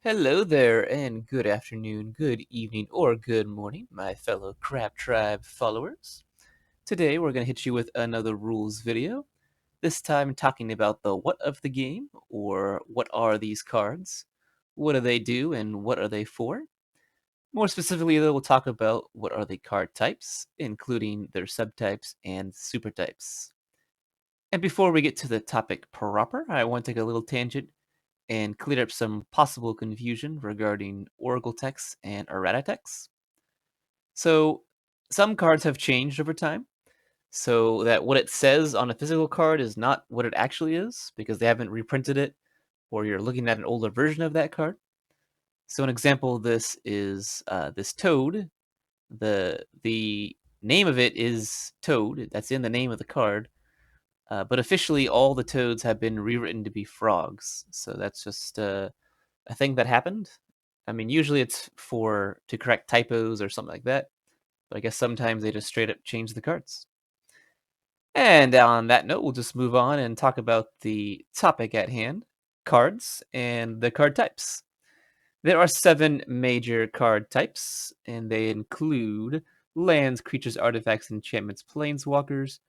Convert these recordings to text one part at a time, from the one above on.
Hello there, and good afternoon, good evening, or good morning, my fellow Crab Tribe followers. Today we're going to hit you with another rules video, this time talking about the what of the game, or what are these cards, what do they do, and what are they for. More specifically though, we'll talk about what are the card types, including their subtypes and supertypes. And before we get to the topic proper, I want to take a little tangent and clear up some possible confusion regarding Oracle texts and errata texts. So, some cards have changed over time, so that what it says on a physical card is not what it actually is, because they haven't reprinted it, or you're looking at an older version of that card. So, an example of this is this Toad. The name of it is Toad. That's in the name of the card. But officially, all the toads have been rewritten to be frogs. So that's just a thing that happened. I mean, usually it's to correct typos or something like that, but I guess sometimes they just straight up change the cards. And on that note, we'll just move on and talk about the topic at hand, cards and the card types. There are 7 major card types, and they include lands, creatures, artifacts, enchantments, planeswalkers,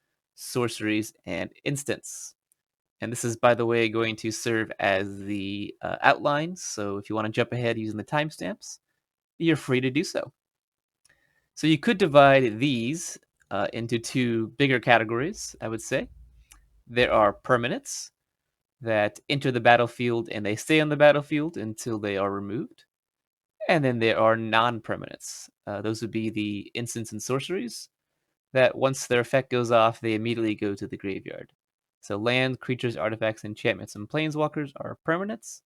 sorceries, and instants. And this is, by the way, going to serve as the outline, so if you want to jump ahead using the timestamps, you're free to do so. So you could divide these into 2 bigger categories, I would say. There are permanents that enter the battlefield and they stay on the battlefield until they are removed. And then there are non-permanents. Those would be the instants and sorceries that once their effect goes off, they immediately go to the graveyard. So land, creatures, artifacts, enchantments, and planeswalkers are permanents,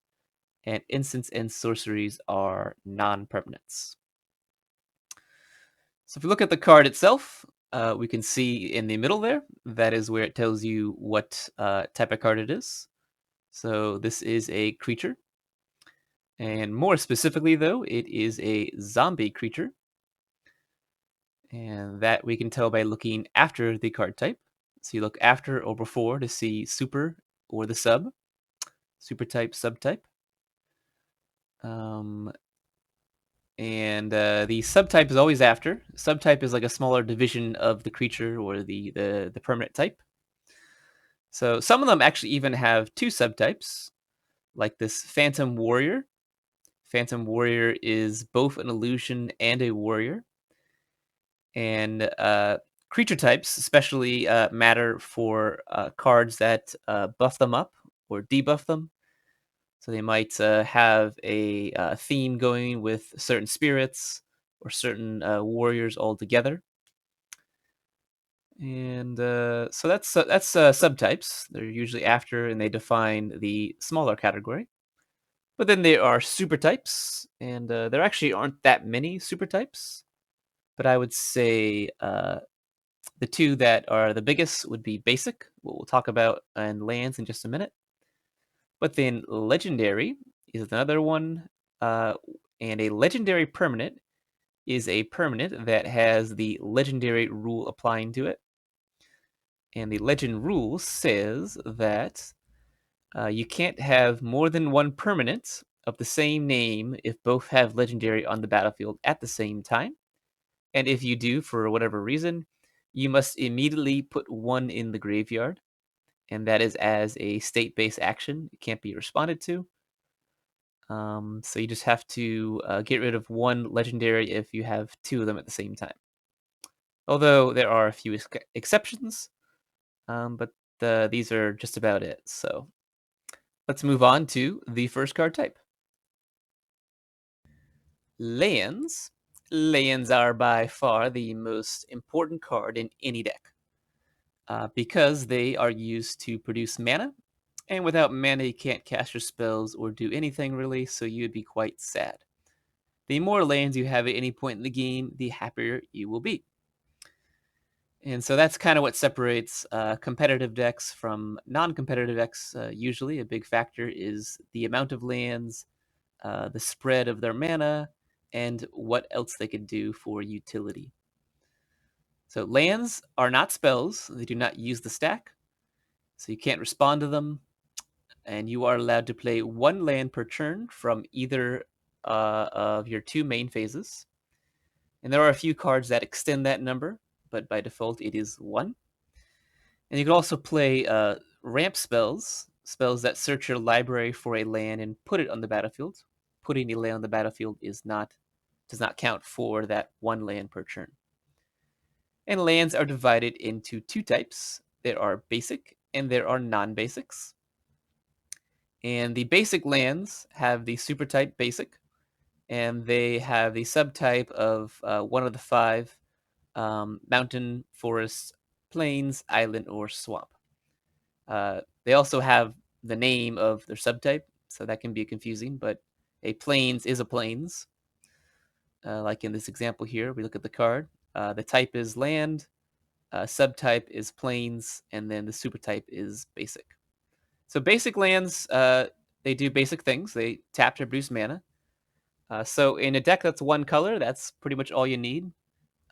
and instants and sorceries are non-permanents. So if we look at the card itself, we can see in the middle there, that is where it tells you what type of card it is. So this is a creature. And more specifically, though, it is a zombie creature. And that we can tell by looking after the card type. So you look after or before to see super or the sub, super type, subtype. And the subtype is always after. Subtype is like a smaller division of the creature or the permanent type. So some of them actually even have 2 subtypes, like this Phantom Warrior. Phantom Warrior is both an illusion and a warrior. And creature types especially matter for cards that buff them up or debuff them. So they might have a theme going with certain spirits or certain warriors all together. And so that's subtypes. They're usually after, and they define the smaller category. But then there are super types, and there actually aren't that many super types. But I would say the 2 that are the biggest would be basic, what we'll talk about in lands in just a minute. But then legendary is another one, uh, and a legendary permanent is a permanent that has the legendary rule applying to it. And the legend rule says that you can't have more than one permanent of the same name if both have legendary on the battlefield at the same time. And if you do, for whatever reason, you must immediately put one in the graveyard. And that is as a state-based action. It can't be responded to. So you just have to get rid of one legendary if you have 2 of them at the same time. Although there are a few exceptions, but these are just about it. So let's move on to the first card type. Lands. Lands are by far the most important card in any deck because they are used to produce mana. And without mana, you can't cast your spells or do anything really, so you'd be quite sad. The more lands you have at any point in the game, the happier you will be. And so that's kind of what separates competitive decks from non-competitive decks. Usually, a big factor is the amount of lands, the spread of their mana, and what else they can do for utility. So lands are not spells; they do not use the stack, so you can't respond to them. and you are allowed to play 1 land per turn from either of your 2 main phases. And there are a few cards that extend that number, but by default it is 1. And you can also play ramp spells, spells that search your library for a land and put it on the battlefield. Putting a land on the battlefield does not count for that 1 land per turn. And lands are divided into 2 types. There are basic and there are non-basics. And the basic lands have the super type basic, and they have the subtype of one of the 5 mountain, forest, plains, island, or swamp. They also have the name of their subtype, so that can be confusing, but a plains is a plains. Like in this example here, we look at the card. The type is land, subtype is plains, and then the supertype is basic. So basic lands, they do basic things. They tap to produce mana. So in a deck that's 1 color, that's pretty much all you need.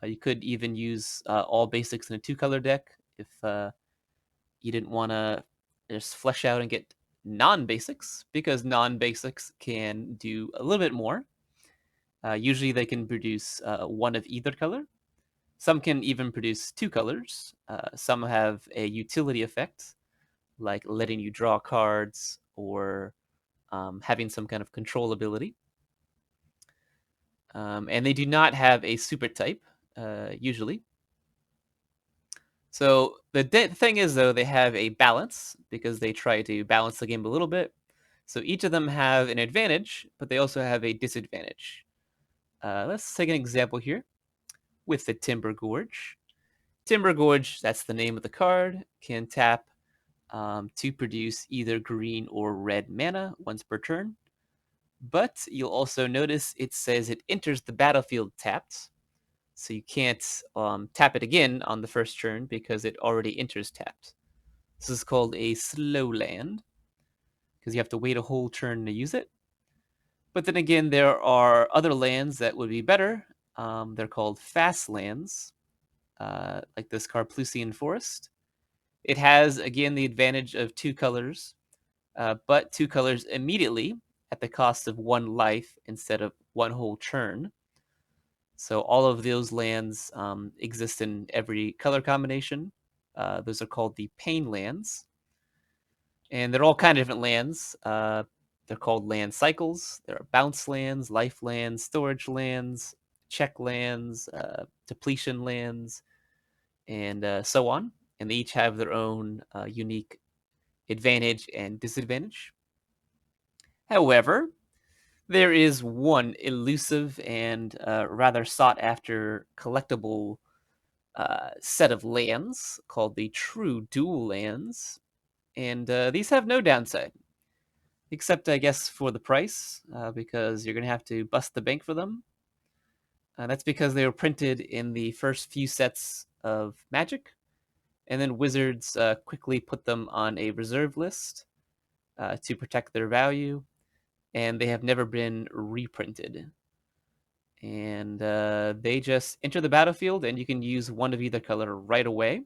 You could even use all basics in a 2-color deck if you didn't want to just flesh out and get non-basics, because non-basics can do a little bit more. Usually they can produce 1 of either color. Some can even produce 2 colors. Some have a utility effect, like letting you draw cards or having some kind of control ability. And they do not have a super type, usually. So the thing is, though, they have a balance because they try to balance the game a little bit. So each of them have an advantage, but they also have a disadvantage. Let's take an example here with the Timber Gorge. Timber Gorge, that's the name of the card, can tap to produce either green or red mana once per turn. But you'll also notice it says it enters the battlefield tapped. So you can't tap it again on the first turn because it already enters tapped. This is called a slow land because you have to wait a whole turn to use it. But then again, there are other lands that would be better. They're called fast lands, like this Carplusian Forest. It has, again, the advantage of 2 colors, but 2 colors immediately at the cost of 1 life instead of 1 whole turn. So all of those lands exist in every color combination. Those are called the pain lands. And they're all kind of different lands. They're called land cycles. There are bounce lands, life lands, storage lands, check lands, depletion lands, and so on. And they each have their own unique advantage and disadvantage. However, there is one elusive and rather sought after collectible set of lands called the true dual lands. And these have no downside, except I guess for the price, because you're going to have to bust the bank for them. That's because they were printed in the first few sets of Magic, and then Wizards quickly put them on a reserve list to protect their value, and they have never been reprinted. And they just enter the battlefield, and you can use 1 of either color right away.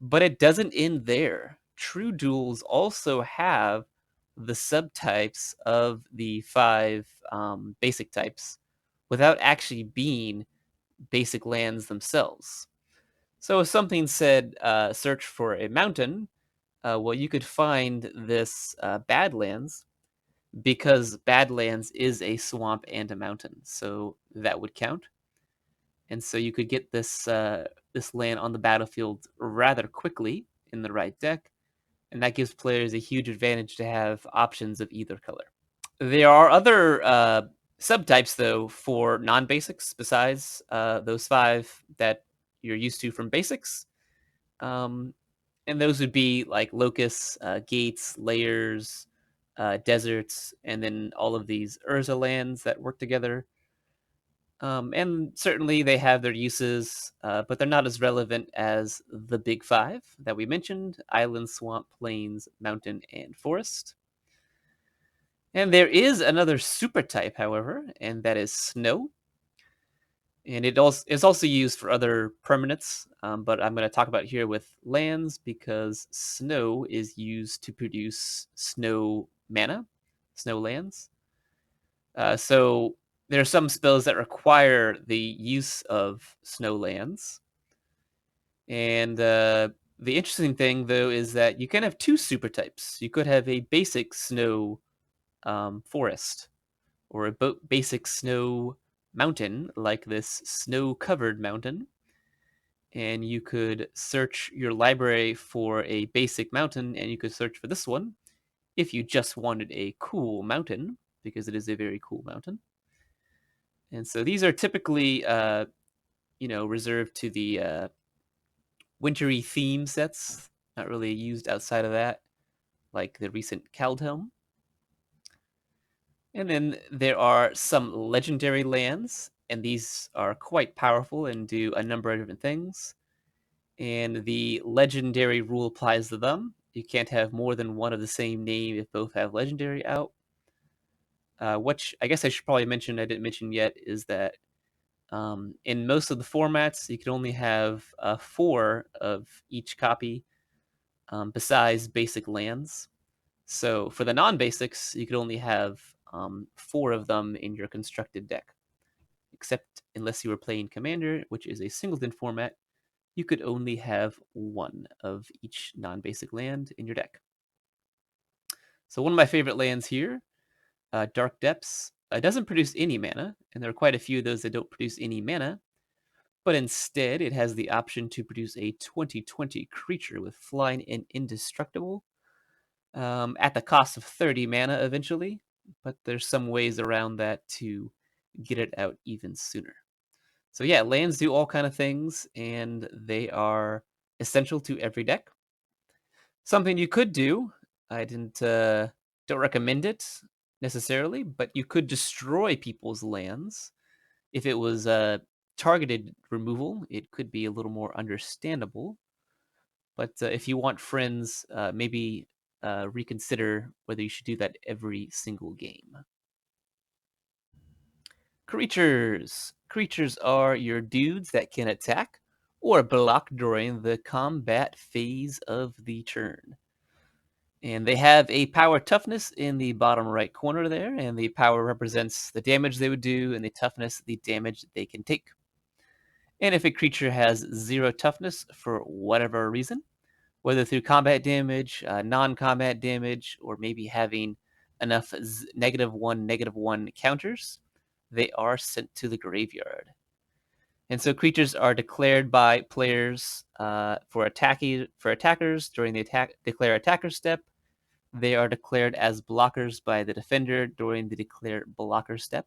But it doesn't end there. True duels also have the subtypes of the 5 basic types without actually being basic lands themselves. So if something said search for a mountain, well, you could find this Badlands because Badlands is a swamp and a mountain, so that would count. And so you could get this land on the battlefield rather quickly in the right deck, and that gives players a huge advantage to have options of either color. There are other subtypes, though, for non-basics besides those 5 that you're used to from basics. And those would be like locusts, gates, layers, deserts, and then all of these Urza lands that work together. And certainly they have their uses, but they're not as relevant as the big 5 that we mentioned: island, swamp, plains, mountain, and forest. And there is another super type, however, and that is snow. And it also is also used for other permanents, but I'm going to talk about here with lands because snow is used to produce snow mana, snow lands. So there are some spells that require the use of snow lands. And the interesting thing, though, is that you can have two super types. You could have a basic snow forest or a basic snow mountain, like this snow-covered mountain. And you could search your library for a basic mountain, and you could search for this one if you just wanted a cool mountain, because it is a very cool mountain. And so these are typically, reserved to the wintry theme sets, not really used outside of that, like the recent Kaldhelm. And then there are some legendary lands, and these are quite powerful and do a number of different things. And the legendary rule applies to them. You can't have more than one of the same name if both have legendary out. Which I guess I should probably mention, I didn't mention yet, is that in most of the formats, you can only have 4 of each copy besides basic lands. So for the non-basics, you could only have 4 of them in your constructed deck. Except unless you were playing Commander, which is a singleton format, you could only have 1 of each non-basic land in your deck. So one of my favorite lands here, Dark Depths, doesn't produce any mana, and there are quite a few of those that don't produce any mana, but instead it has the option to produce a 20/20 creature with flying and indestructible, at the cost of 30 mana eventually, but there's some ways around that to get it out even sooner. So yeah, lands do all kind of things, and they are essential to every deck. Something you could do, I don't recommend it necessarily, but you could destroy people's lands. If it was targeted removal, it could be a little more understandable. But if you want friends, maybe reconsider whether you should do that every single game. Creatures. Creatures are your dudes that can attack or block during the combat phase of the turn. And they have a power toughness in the bottom right corner there, and the power represents the damage they would do, and the toughness, the damage they can take. And if a creature has 0 toughness for whatever reason, whether through combat damage, non-combat damage, or maybe having enough -1/-1 counters, they are sent to the graveyard. And so creatures are declared by players for attackers during the declare attacker step. They are declared as blockers by the defender during the declare blocker step.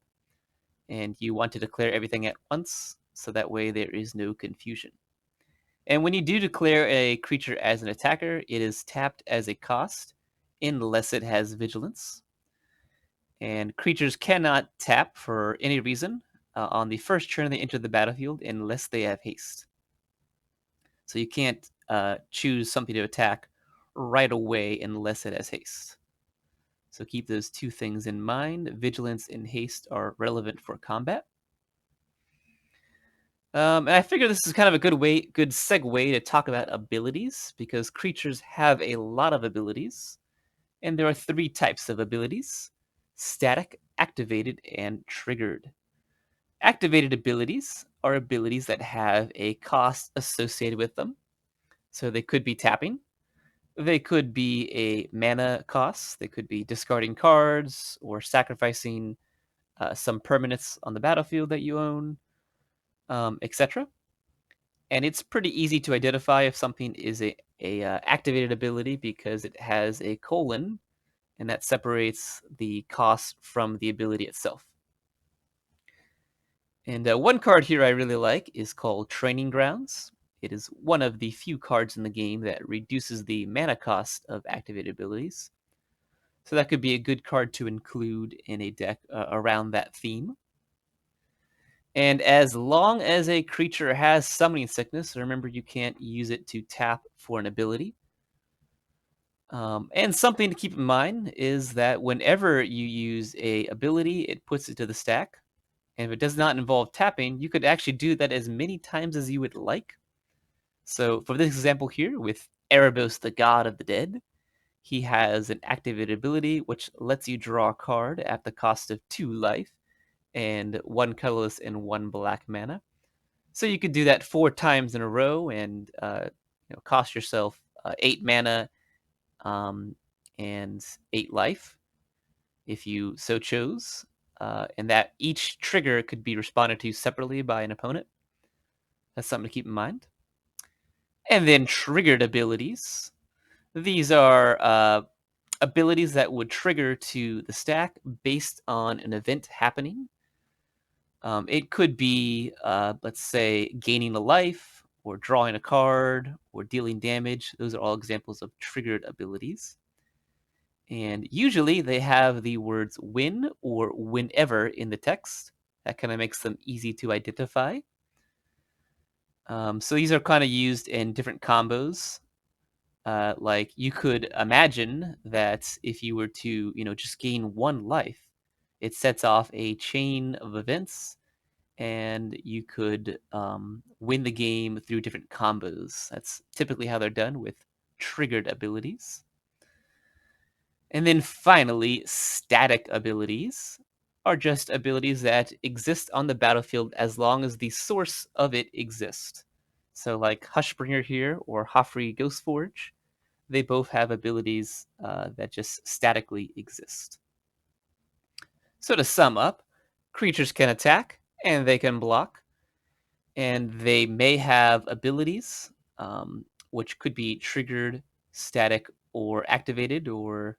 And you want to declare everything at once, so that way there is no confusion. And when you do declare a creature as an attacker, it is tapped as a cost, unless it has vigilance. And creatures cannot tap for any reason on the first turn they enter the battlefield unless they have haste. So you can't choose something to attack right away unless it has haste. So keep those 2 things in mind. Vigilance and haste are relevant for combat. And I figure this is kind of a good segue to talk about abilities, because creatures have a lot of abilities, and there are 3 types of abilities: static, activated, and triggered. Activated abilities are abilities that have a cost associated with them. So they could be tapping, they could be a mana cost, they could be discarding cards or sacrificing some permanents on the battlefield that you own, etc. And it's pretty easy to identify if something is a activated ability because it has a colon, and that separates the cost from the ability itself. And one card here I really like is called Training Grounds. It is one of the few cards in the game that reduces the mana cost of activated abilities. So that could be a good card to include in a deck around that theme. And as long as a creature has Summoning Sickness, remember you can't use it to tap for an ability. And something to keep in mind is that whenever you use a ability, it puts it to the stack. And if it does not involve tapping, you could actually do that as many times as you would like. So for this example here, with Erebos, the God of the Dead, he has an activated ability which lets you draw a card at the cost of 2 life and 1 colorless and 1 black mana. So you could do that 4 times in a row and cost yourself 8 mana and 8 life if you so chose. And that each trigger could be responded to separately by an opponent. That's something to keep in mind. And then triggered abilities. These are abilities that would trigger to the stack based on an event happening. It could be, let's say, gaining a life, or drawing a card, or dealing damage. Those are all examples of triggered abilities. And usually they have the words when or whenever in the text. That kind of makes them easy to identify. So these are kind of used in different combos. Like you could imagine that if you were to, just gain 1 life, it sets off a chain of events, and you could win the game through different combos. That's typically how they're done with triggered abilities. And then finally, static abilities are just abilities that exist on the battlefield as long as the source of it exists. So like Hushbringer here or Hoffrey Ghostforge, they both have abilities that just statically exist. So to sum up, creatures can attack and they can block, and they may have abilities which could be triggered, static, or activated, or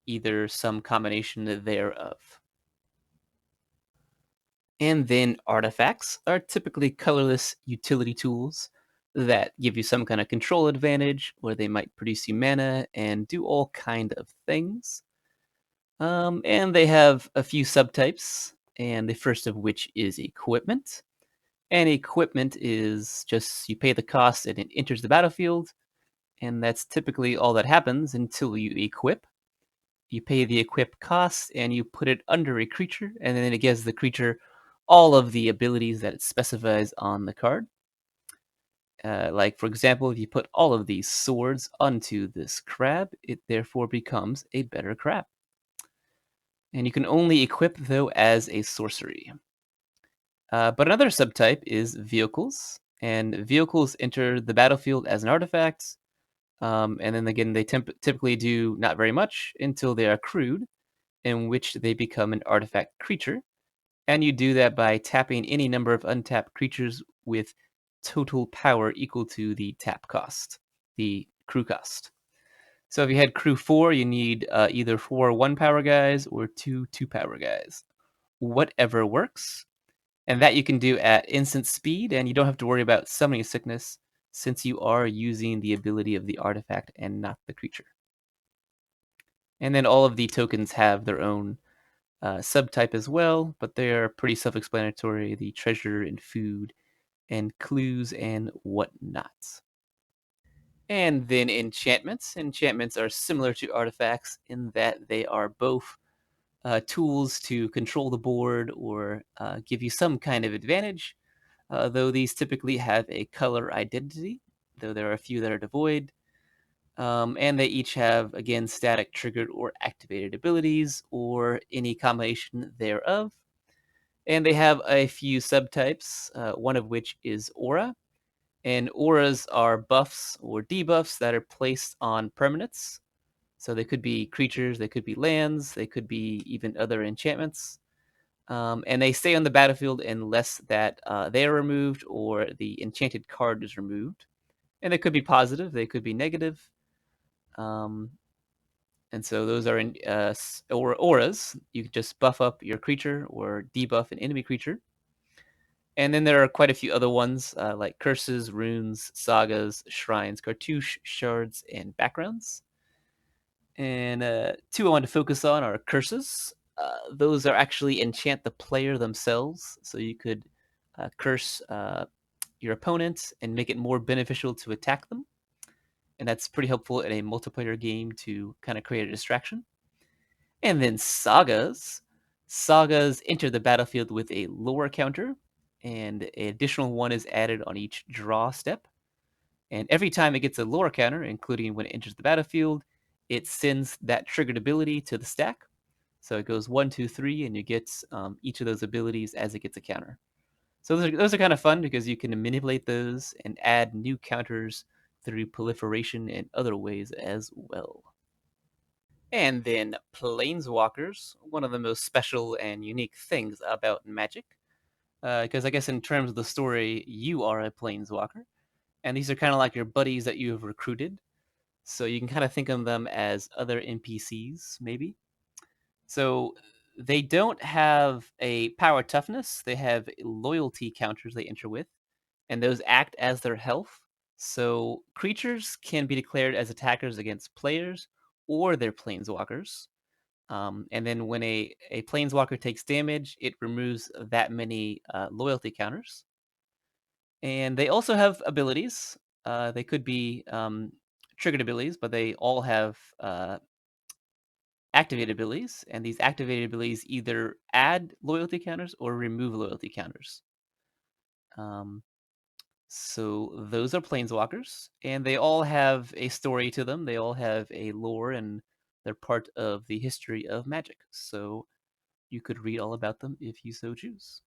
either some combination thereof. And then artifacts are typically colorless utility tools that give you some kind of control advantage, where they might produce you mana and do all kind of things. And they have a few subtypes, and the first of which is equipment. And equipment is just you pay the cost and it enters the battlefield, and that's typically all that happens until you equip. You pay the equip cost and you put it under a creature, and then it gives the creature all of the abilities that it specifies on the card. Like, for example, if you put all of these swords onto this crab, it therefore becomes a better crab. And you can only equip, though, as a sorcery. But another subtype is vehicles, and vehicles enter the battlefield as an artifact. And then again, they typically do not very much until they are crewed, in which they become an artifact creature. And you do that by tapping any number of untapped creatures with total power equal to the tap cost, the crew cost. So if you had crew 4, you need either 4 1-power guys or 2 2-power guys. Whatever works. And that you can do at instant speed, and you don't have to worry about summoning sickness, since you are using the ability of the artifact and not the creature. And then all of the tokens have their own subtype as well, but they are pretty self-explanatory. The treasure and food and clues and whatnot. And then enchantments. Enchantments are similar to artifacts in that they are both tools to control the board or give you some kind of advantage, though these typically have a color identity, though there are a few that are devoid. And they each have, again, static, triggered, or activated abilities, or any combination thereof. And they have a few subtypes, one of which is aura. And auras are buffs or debuffs that are placed on permanents. So they could be creatures, they could be lands, they could be even other enchantments. And they stay on the battlefield unless that they are removed or the enchanted card is removed. And they could be positive, they could be negative. Um, and so those are in auras. You can just buff up your creature or debuff an enemy creature. And then there are quite a few other ones, like curses, runes, sagas, shrines, cartouche, shards, and backgrounds. And 2 I want to focus on are curses. Those are actually enchant the player themselves. So you could curse your opponent and make it more beneficial to attack them. And that's pretty helpful in a multiplayer game to kind of create a distraction. And then sagas. Sagas enter the battlefield with a lore counter, and an additional one is added on each draw step. And every time it gets a lore counter, including when it enters the battlefield, it sends that triggered ability to the stack. So it goes 1, 2, 3, and you get each of those abilities as it gets a counter. So those are kind of fun because you can manipulate those and add new counters through proliferation and other ways as well. And then Planeswalkers, one of the most special and unique things about Magic. Because I guess in terms of the story, you are a Planeswalker. And these are kind of like your buddies that you have recruited. So you can kind of think of them as other NPCs, maybe. So they don't have a power toughness, they have loyalty counters they enter with, and those act as their health. So creatures can be declared as attackers against players or their planeswalkers. And then when a planeswalker takes damage, it removes that many loyalty counters. And they also have abilities. They could be triggered abilities, but they all have activated abilities. And these activated abilities either add loyalty counters or remove loyalty counters. Um, so those are planeswalkers, and they all have a story to them. They all have a lore, and they're part of the history of Magic. So you could read all about them if you so choose.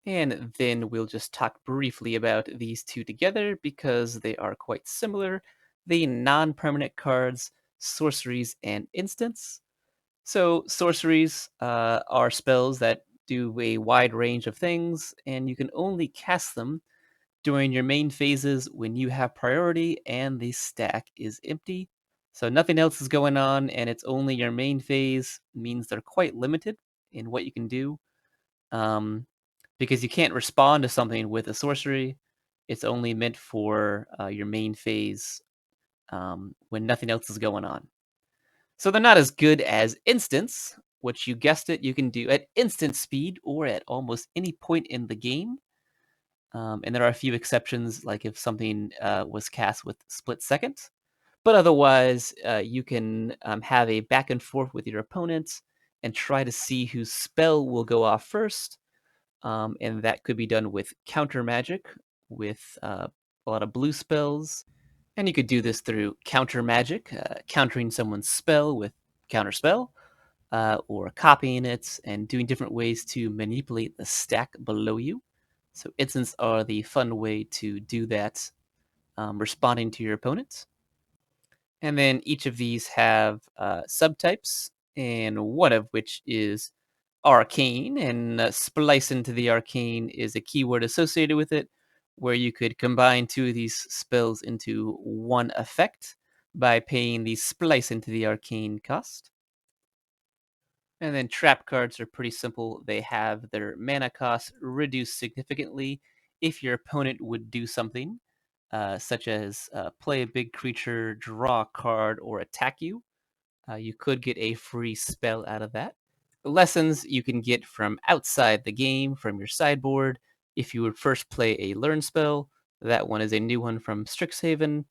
And then we'll just talk briefly about these two together because they are quite similar. The non-permanent cards, sorceries, and instants. So sorceries are spells that do a wide range of things, and you can only cast them during your main phases when you have priority and the stack is empty. So nothing else is going on, and it's only your main phase, means they're quite limited in what you can do. Um, because you can't respond to something with a sorcery. It's only meant for your main phase when nothing else is going on. So they're not as good as instants, which you guessed it, you can do at instant speed or at almost any point in the game. And there are a few exceptions, like if something was cast with split second. But otherwise, you can have a back and forth with your opponents and try to see whose spell will go off first. And that could be done with counter magic, with a lot of blue spells. And you could do this through counter magic, countering someone's spell with counter spell, or copying it and doing different ways to manipulate the stack below you. So instants are the fun way to do that, responding to your opponents. And then each of these have subtypes, and one of which is arcane, and splice into the arcane is a keyword associated with it, where you could combine two of these spells into one effect by paying the splice into the arcane cost. And then trap cards are pretty simple. They have their mana cost reduced significantly if your opponent would do something, such as play a big creature, draw a card, or attack you. You could get a free spell out of that. Lessons you can get from outside the game, from your sideboard. If you would first play a learn spell, that one is a new one from Strixhaven.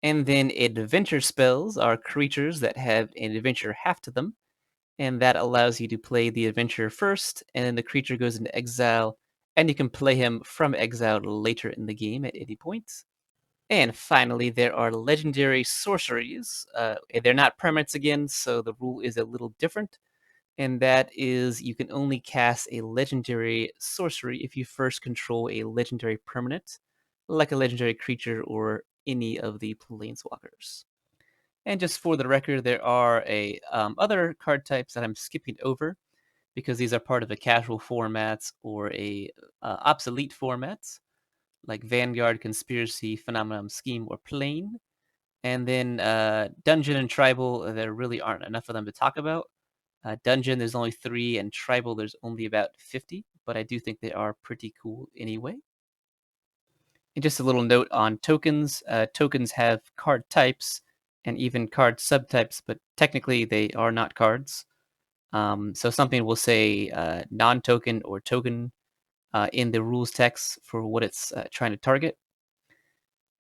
And then adventure spells are creatures that have an adventure half to them, and that allows you to play the adventure first, and then the creature goes into exile, and you can play him from exile later in the game at any point. And finally, there are legendary sorceries. They're not permanents again, so the rule is a little different. And that is you can only cast a legendary sorcery if you first control a legendary permanent, like a legendary creature or any of the planeswalkers. And just for the record, there are a other card types that I'm skipping over because these are part of the casual formats or a obsolete formats like Vanguard, Conspiracy, Phenomenon, Scheme, or Plane. And then Dungeon and Tribal, there really aren't enough of them to talk about. Dungeon, there's only 3, and Tribal, there's only about 50, but I do think they are pretty cool anyway. And just a little note on tokens. Tokens have card types and even card subtypes, but technically they are not cards. So something will say non-token or token in the rules text for what it's trying to target.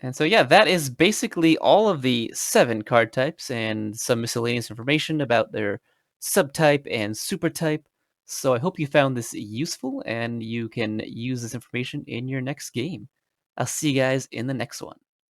And so, yeah, that is basically all of the 7 card types and some miscellaneous information about their subtype and supertype. So I hope you found this useful and you can use this information in your next game. I'll see you guys in the next one.